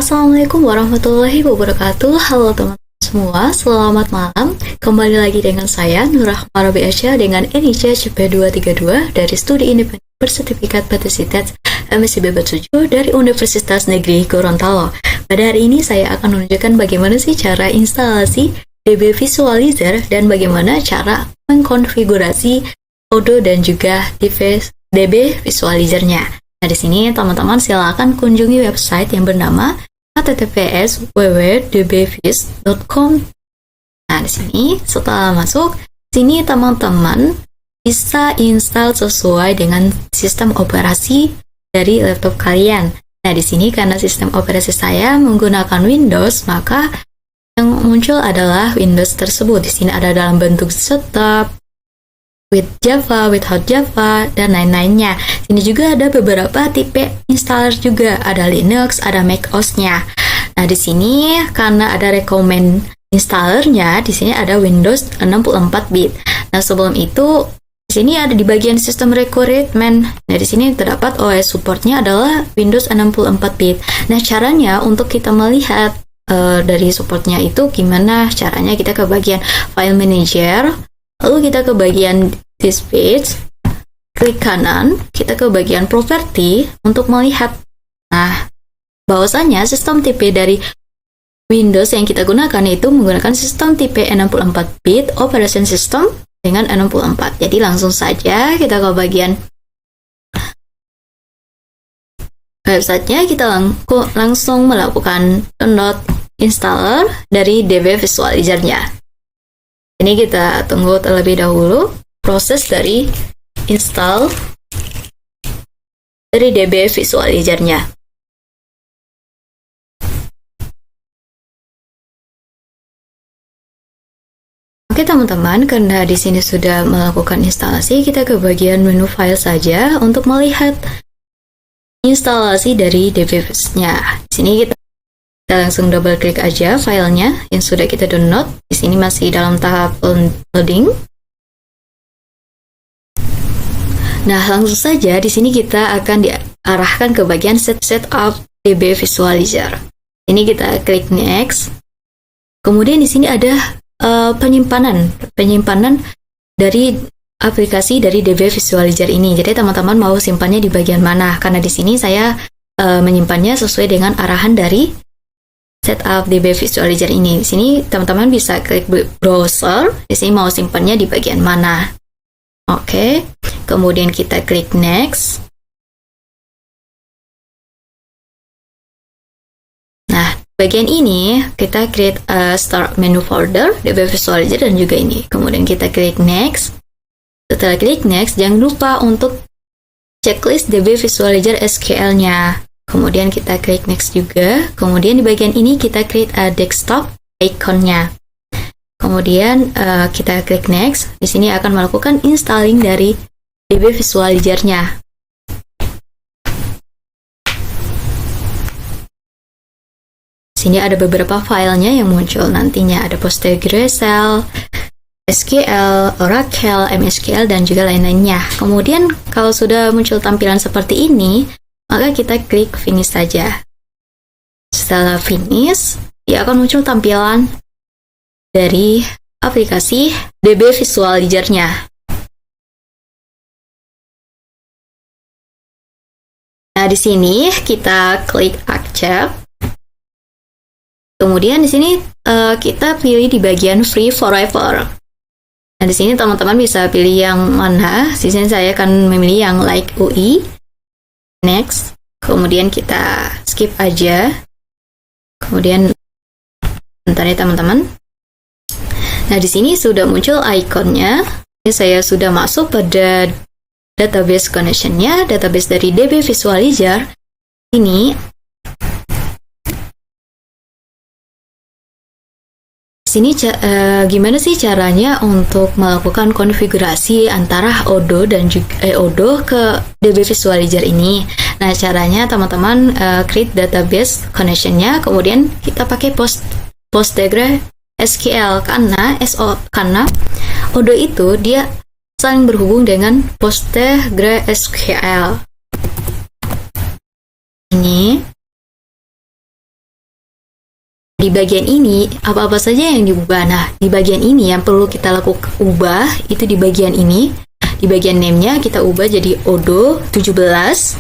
Assalamualaikum warahmatullahi wabarakatuh. Halo teman-teman semua, selamat malam. Kembali lagi dengan saya Nurrahma Rabi'asya dengan NIC CP232 dari Studi Independen Bersertifikat Batasitas MSc B7 dari Universitas Negeri Gorontalo. Pada hari ini saya akan menunjukkan bagaimana sih cara instalasi DB Visualizer dan bagaimana cara mengkonfigurasi Odoo dan juga DB Visualizer-nya. Nah, di sini teman-teman silakan kunjungi website yang bernama https://www.dbvis.com. Nah, di sini setelah masuk, sini teman-teman bisa install sesuai dengan sistem operasi dari laptop kalian. Nah, di sini karena sistem operasi saya menggunakan Windows, maka yang muncul adalah Windows tersebut. Di sini ada dalam bentuk setup, with Java, without Java, dan lain-lainnya. Ini juga ada beberapa tipe installer juga, ada Linux, ada Mac OS-nya. Nah, di sini karena ada recommend installernya, di sini ada Windows 64-bit. Nah, sebelum itu di sini ada di bagian sistem requirement. Nah, di sini terdapat OS supportnya adalah Windows 64-bit. Nah, caranya untuk kita melihat dari supportnya itu gimana caranya, kita ke bagian File Manager. Lalu kita ke bagian This Page, klik kanan, kita ke bagian Property untuk melihat. Nah, bahwasanya sistem tipe dari Windows yang kita gunakan itu menggunakan sistem tipe 64-bit Operation System dengan 64. Jadi langsung saja kita ke bagian websitenya, kita langsung melakukan download installer dari DB Visualizer-nya. Ini kita tunggu terlebih dahulu proses dari install dari DB Visualizer-nya. Oke teman-teman, karena di sini sudah melakukan instalasi, kita ke bagian menu file saja untuk melihat instalasi dari DBVis-nya. Di sini kita langsung double klik aja filenya yang sudah kita download. Di sini masih dalam tahap loading. Nah, langsung saja di sini kita akan diarahkan ke bagian setup DB Visualizer. Ini kita klik next. Kemudian di sini ada penyimpanan dari aplikasi dari DB Visualizer ini. Jadi teman-teman mau simpannya di bagian mana? Karena di sini saya menyimpannya sesuai dengan arahan dari setup DB Visualizer ini. Di sini teman-teman bisa klik browser. Di sini mau simpannya di bagian mana? Oke. Kemudian kita klik next. Nah, bagian ini kita create a start menu folder DB Visualizer dan juga ini. Kemudian kita klik next. Setelah klik next, jangan lupa untuk checklist DB Visualizer SQL-nya. Kemudian kita klik next juga. Kemudian di bagian ini kita create a desktop icon-nya. Kemudian kita klik next. Di sini akan melakukan installing dari DB Visualizer-nya. Di sini ada beberapa filenya yang muncul nantinya. Ada PostgreSQL, SQL, Oracle, MSQL, dan juga lain-lainnya. Kemudian kalau sudah muncul tampilan seperti ini, maka kita klik finish saja. Setelah finish, dia akan muncul tampilan dari aplikasi DB Visualizer-nya. Nah, di sini kita klik accept. Kemudian di sini kita pilih di bagian free forever. Nah, di sini teman-teman bisa pilih yang mana. Di sini saya akan memilih yang like UI. Next, kemudian kita skip aja. Kemudian bentar ya teman-teman. Nah, di sini sudah muncul ikonnya. Ini saya sudah masuk pada database connection-nya, database dari DB Visualizer. Ini sini gimana sih caranya untuk melakukan konfigurasi antara Odoo dan juga Odoo ke DB Visualizer ini. Nah, caranya teman-teman create database connection-nya, kemudian kita pakai PostgreSQL karena Odoo itu dia saling berhubung dengan PostgreSQL. Ini Di bagian ini, apa-apa saja yang diubah. Nah, di bagian ini yang perlu kita lakukan ubah, itu di bagian ini. Di bagian name-nya kita ubah jadi Odo 17.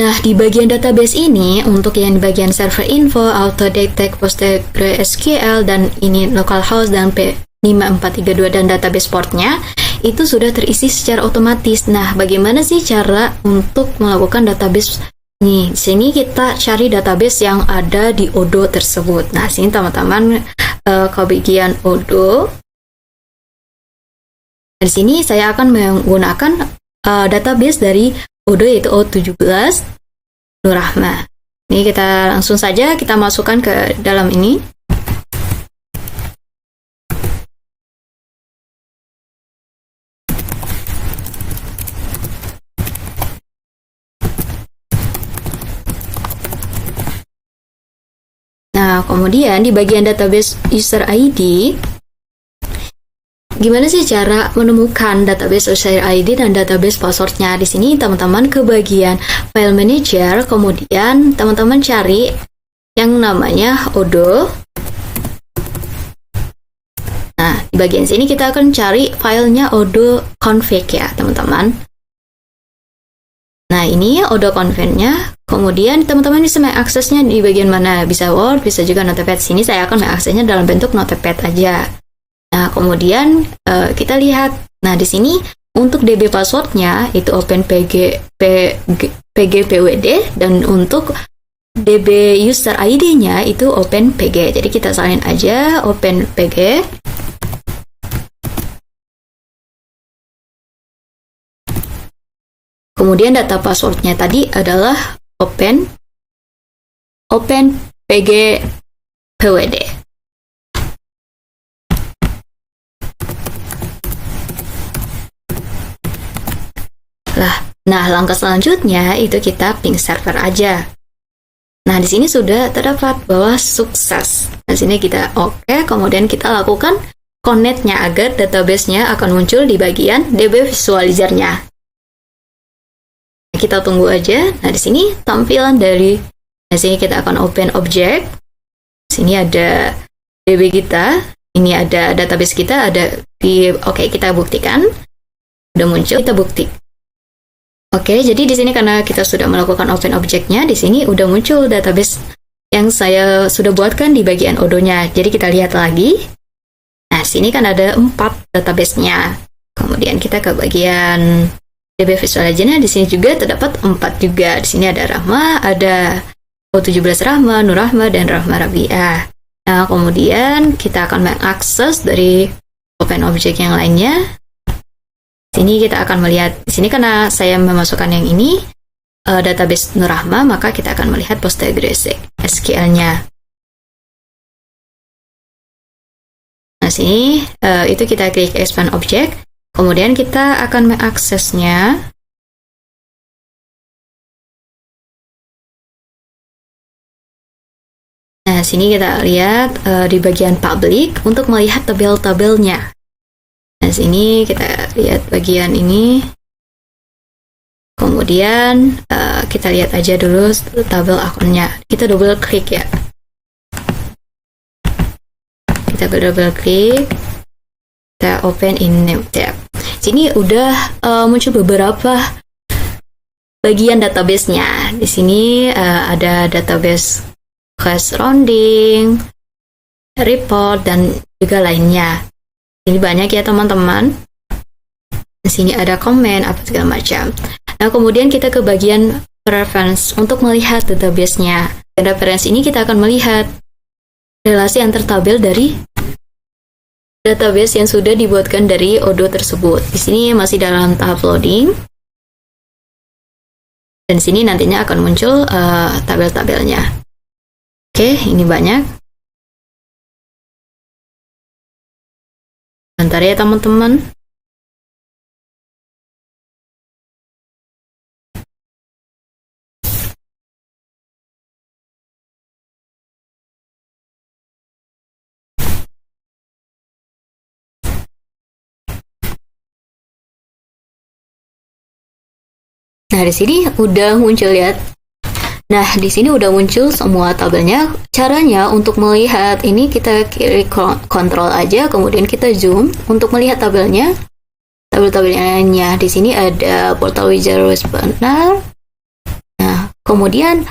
Nah, di bagian database ini, untuk yang di bagian server info, auto detect PostgreSQL, dan ini localhost dan P5432 dan database portnya, itu sudah terisi secara otomatis. Nah, bagaimana sih cara untuk melakukan database? Nih, di sini kita cari database yang ada di Odo tersebut. Nah, sini teman-teman ke bagian Odo. Di sini saya akan menggunakan database dari Odo yaitu O17 Nur Rahma. Ini kita langsung saja kita masukkan ke dalam ini. Nah, kemudian di bagian database user ID, gimana sih cara menemukan database user ID dan database passwordnya? Di sini teman-teman ke bagian file manager, kemudian teman-teman cari yang namanya Odo. Nah, di bagian sini kita akan cari filenya Odo config ya, teman-teman. Nah, ini Odo config-nya. Kemudian teman-teman bisa mengaksesnya di bagian mana? Bisa Word, bisa juga Notepad. Sini saya akan mengaksesnya dalam bentuk Notepad aja. Nah, kemudian kita lihat. Nah, di sini untuk DB passwordnya itu OpenPGPWD, dan untuk DB user ID-nya itu OpenPG. Jadi kita salin aja OpenPG. Kemudian data passwordnya tadi adalah OpenPGPWD. Nah, langkah selanjutnya itu kita ping server aja. Nah, di sini sudah terdapat bahwa sukses. Nah, sini kita oke, kemudian kita lakukan connect-nya agar database-nya akan muncul di bagian DB visualizer-nya. Kita tunggu aja. Nah, di sini tampilan dari, di sini kita akan open object. Sini ada DB kita, ini ada database kita, ada di, oke, kita buktikan. Udah muncul, kita bukti. Oke, jadi di sini karena kita sudah melakukan open object-nya, di sini udah muncul database yang saya sudah buatkan di bagian Odo-nya. Jadi kita lihat lagi. Nah, sini kan ada 4 database-nya. Kemudian kita ke bagian DB visualizer-nya, di sini juga terdapat 4 juga. Di sini ada Rahma, ada O17 Rahma, Nur Rahma, dan Rahma Rabi'ah. Nah, kemudian kita akan mengakses dari open object yang lainnya. Sini kita akan melihat, di sini karena saya memasukkan yang ini, database Nur Rahma, maka kita akan melihat PostgreSQL-nya. Nah, sini itu kita klik expand object, kemudian kita akan mengaksesnya. Nah, sini kita lihat di bagian public untuk melihat tabel-tabelnya. Nah, sini kita lihat bagian ini. Kemudian kita lihat aja dulu tabel akunnya. Kita double klik ya. Kita double klik. Kita open in new tab. Sini udah muncul beberapa bagian database-nya. Di sini ada database class rounding, report, dan juga lainnya. Ini banyak ya teman-teman. Di sini ada komen apa segala macam. Nah, kemudian kita ke bagian preference untuk melihat database-nya. Dan preference ini kita akan melihat relasi antar tabel dari database yang sudah dibuatkan dari Odo tersebut. Di sini masih dalam tahap loading. Dan di sini nantinya akan muncul tabel-tabelnya. Oke, ini banyak. Bentar ya teman-teman. Nah, di sini udah muncul, lihat. Nah, di sini udah muncul semua tabelnya. Caranya untuk melihat ini kita klik kontrol aja, kemudian kita zoom untuk melihat tabelnya. Tabel-tabelnya di sini ada portal wizard banner. Nah, kemudian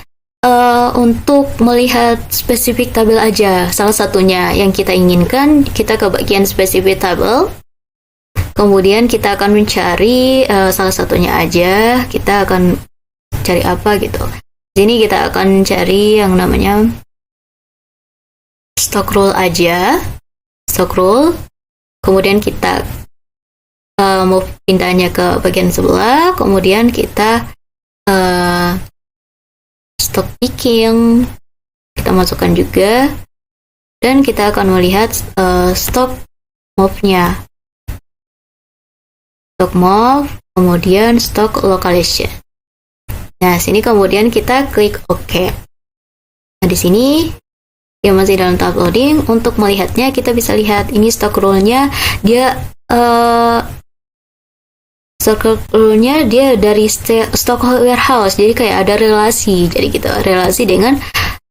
untuk melihat spesifik tabel aja, salah satunya yang kita inginkan, kita ke bagian spesifik tabel. Kemudian kita akan mencari salah satunya aja. Kita akan cari apa gitu. Sini kita akan cari yang namanya stock roll aja, stock roll. Kemudian kita mau pindahnya ke bagian sebelah. Kemudian kita stock picking kita masukkan juga, dan kita akan melihat stock move-nya, stock move, kemudian stock location. Nah, sini kemudian kita klik OK. Nah, di sini dia masih dalam tahap loading. Untuk melihatnya, kita bisa lihat ini stock roll-nya, dia stock roll-nya dia dari stock warehouse. Jadi kayak ada relasi. Jadi gitu, relasi dengan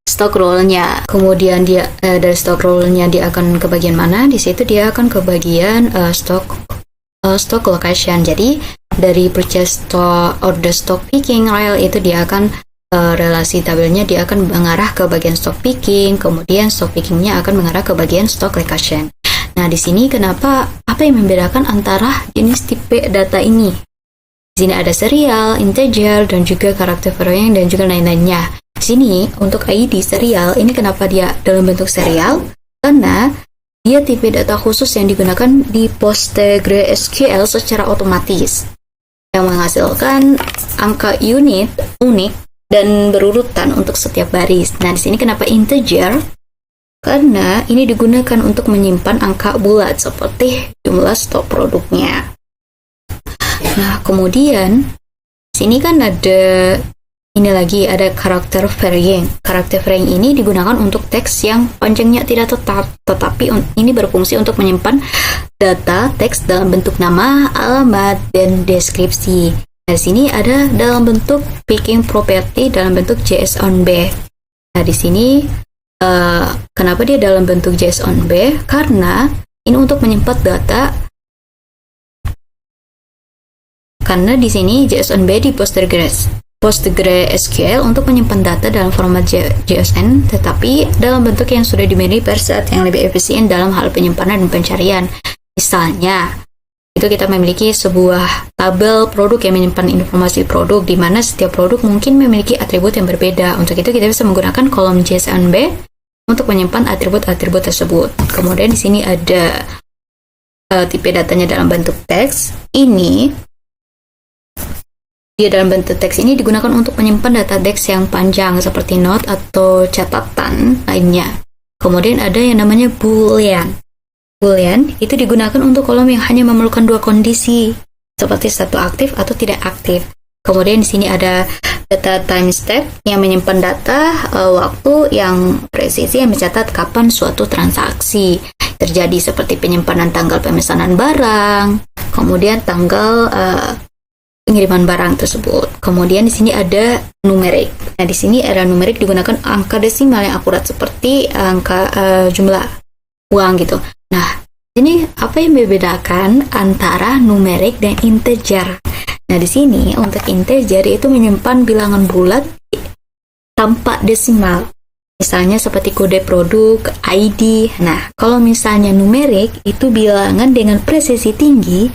stock roll-nya. Kemudian dia dari stock roll-nya dia akan ke bagian mana? Di situ dia akan ke bagian stock location. Jadi dari purchase order stock picking rail itu dia akan relasi tabelnya dia akan mengarah ke bagian stock picking, kemudian stock pickingnya akan mengarah ke bagian stock location. Nah, di sini kenapa, apa yang membedakan antara jenis tipe data ini? Di sini ada serial, integer, dan juga karakter varian dan juga lain-lainnya. Di sini untuk ID serial ini kenapa dia dalam bentuk serial? Karena dia tipe data khusus yang digunakan di PostgreSQL secara otomatis, yang menghasilkan angka unik dan berurutan untuk setiap baris. Nah, di sini kenapa integer? Karena ini digunakan untuk menyimpan angka bulat seperti jumlah stok produknya. Nah, kemudian sini kan ada ini lagi, ada karakter varying. Karakter varying ini digunakan untuk teks yang panjangnya tidak tetap, tetapi ini berfungsi untuk menyimpan data teks dalam bentuk nama, alamat, dan deskripsi. Nah, di sini ada dalam bentuk picking property dalam bentuk JSONB. Nah, di sini kenapa dia dalam bentuk JSONB? Karena ini untuk menyimpan data. Karena di sini JSONB di PostgreSQL untuk menyimpan data dalam format JSON, tetapi dalam bentuk yang sudah dimiliki per set yang lebih efisien dalam hal penyimpanan dan pencarian. Misalnya, itu kita memiliki sebuah tabel produk yang menyimpan informasi produk, di mana setiap produk mungkin memiliki atribut yang berbeda. Untuk itu kita bisa menggunakan kolom JSONB untuk menyimpan atribut-atribut tersebut. Kemudian di sini ada tipe datanya dalam bentuk teks. Ini dia dalam bentuk teks ini digunakan untuk menyimpan data teks yang panjang seperti note atau catatan lainnya. Kemudian ada yang namanya boolean. Boolean itu digunakan untuk kolom yang hanya memerlukan dua kondisi, seperti satu aktif atau tidak aktif. Kemudian di sini ada data timestamp yang menyimpan data waktu yang presisi yang mencatat kapan suatu transaksi terjadi, seperti penyimpanan tanggal pemesanan barang, kemudian tanggal pengiriman barang tersebut. Kemudian di sini ada numerik. Nah, di sini era numerik digunakan angka desimal yang akurat seperti angka jumlah uang gitu. Nah, ini apa yang membedakan antara numerik dan integer? Nah, di sini untuk integer itu menyimpan bilangan bulat tanpa desimal. Misalnya seperti kode produk, ID. Nah, kalau misalnya numerik itu bilangan dengan presisi tinggi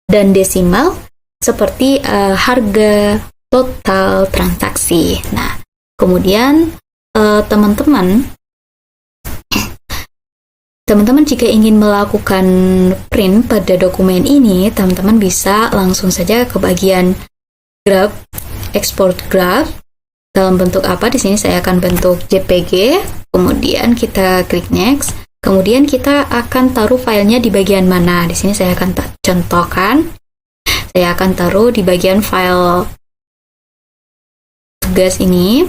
dan desimal seperti harga total transaksi. Nah, kemudian teman-teman jika ingin melakukan print pada dokumen ini, teman-teman bisa langsung saja ke bagian graph, export graph. Dalam bentuk apa? Di sini saya akan bentuk JPG. Kemudian kita klik next. Kemudian kita akan taruh filenya di bagian mana? Di sini saya akan contohkan. Saya akan taruh di bagian file tugas ini.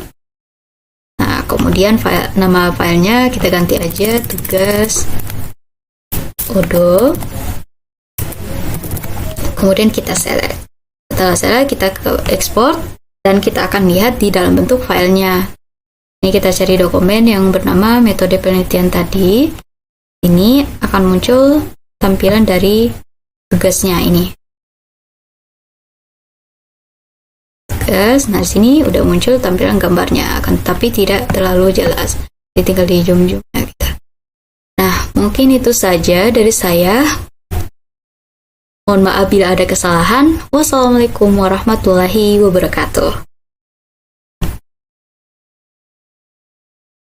Nah, kemudian nama filenya kita ganti aja tugas Odo. Kemudian kita select. Setelah select, kita ke export. dan kita akan lihat di dalam bentuk filenya. Ini kita cari dokumen yang bernama metode penelitian tadi. Ini akan muncul tampilan dari tugasnya ini. Tugas, nah di sini udah muncul tampilan gambarnya, akan tetapi tidak terlalu jelas. Jadi tinggal di zoom-zoom gitu. Nah, mungkin itu saja dari saya. Mohon maaf bila ada kesalahan. Wassalamualaikum warahmatullahi wabarakatuh.